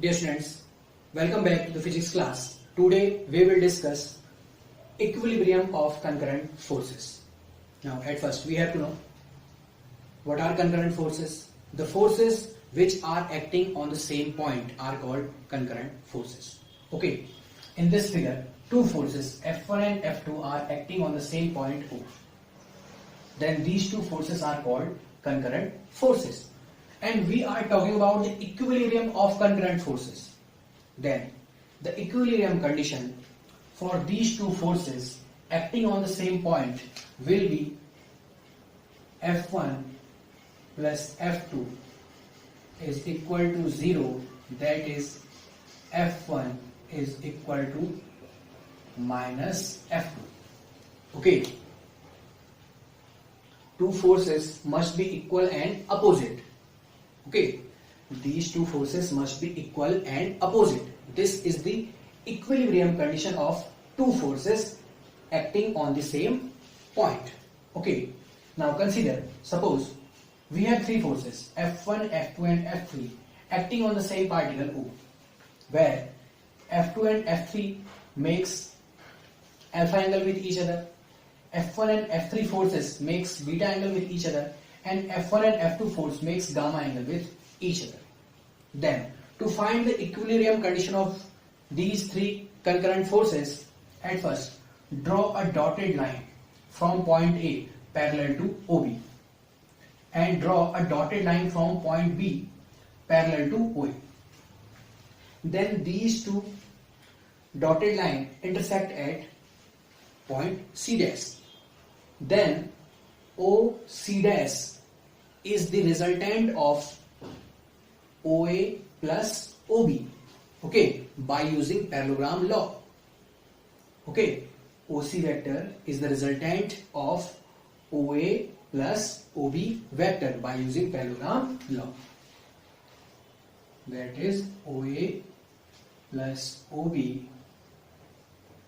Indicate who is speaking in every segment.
Speaker 1: Dear students, welcome back to the physics class. Today we will discuss equilibrium of concurrent forces. Now at first we have to know what are concurrent forces. The forces which are acting on the same point are called concurrent forces. Okay, in this figure two forces F1 and F2 are acting on the same point O. Then these two forces are called concurrent forces. And we are talking about the equilibrium of concurrent forces. Then the equilibrium condition for these two forces acting on the same point will be F1 plus F2 is equal to 0, that is F1 is equal to minus F2. Okay, two forces must be equal and opposite. Okay, these two forces must be equal and opposite. This is the equilibrium condition of two forces acting on the same point. Okay, now consider, suppose we have three forces F1, F2 and F3 acting on the same particle O, where F2 and F3 makes alpha angle with each other, F1 and F3 forces makes beta angle with each other, and F1 and F2 force makes gamma angle with each other. Then to find the equilibrium condition of these three concurrent forces, at first draw a dotted line from point A parallel to OB and draw a dotted line from point B parallel to OA. Then these two dotted lines intersect at point C dash. Then OC dash is the resultant of OA plus OB, okay, by using parallelogram law. Okay, OC vector is the resultant of OA plus OB vector by using parallelogram law. That is OA plus OB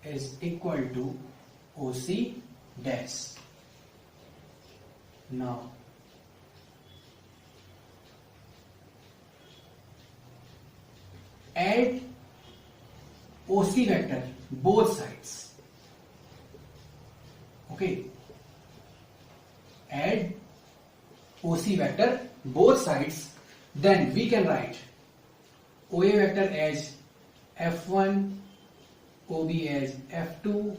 Speaker 1: is equal to OC dash. Now add OC vector both sides. Okay, add OC vector both sides, then we can write OA vector as F1, OB as F2,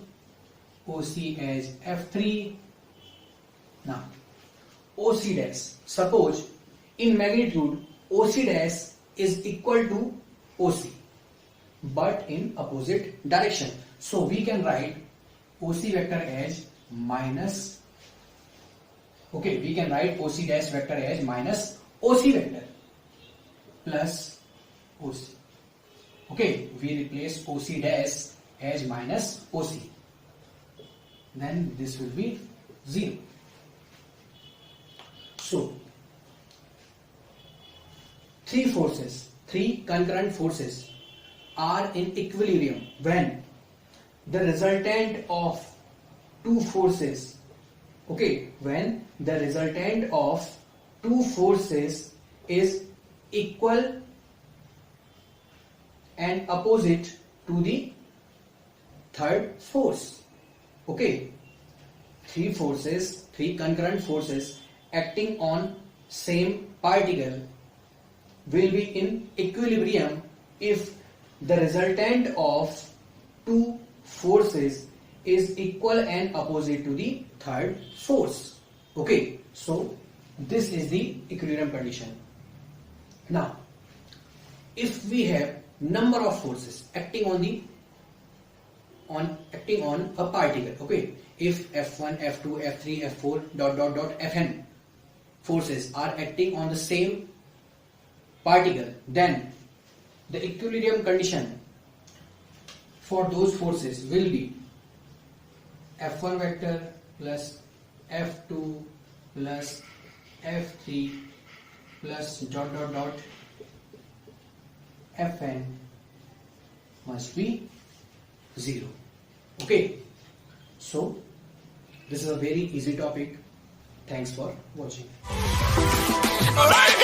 Speaker 1: OC as F3. Now OC dash, suppose in magnitude OC dash is equal to OC but in opposite direction, so we can write OC vector as minus, okay, we can write OC dash vector as minus OC vector plus OC. Okay, we replace OC dash as minus OC, then this will be 0. So three concurrent forces are in equilibrium when the resultant of two forces, okay, when the resultant of two forces is equal and opposite to the third force. Okay, three concurrent forces acting on same particle will be in equilibrium if the resultant of two forces is equal and opposite to the third force. Okay, so this is the equilibrium condition. Now if we have number of forces acting on a particle, okay, if F1, F2, F3, F4 Fn forces are acting on the same particle, then the equilibrium condition for those forces will be F1 vector plus F2 plus F3 plus Fn must be 0. Okay, so this is a very easy topic. Thanks for watching. Alright.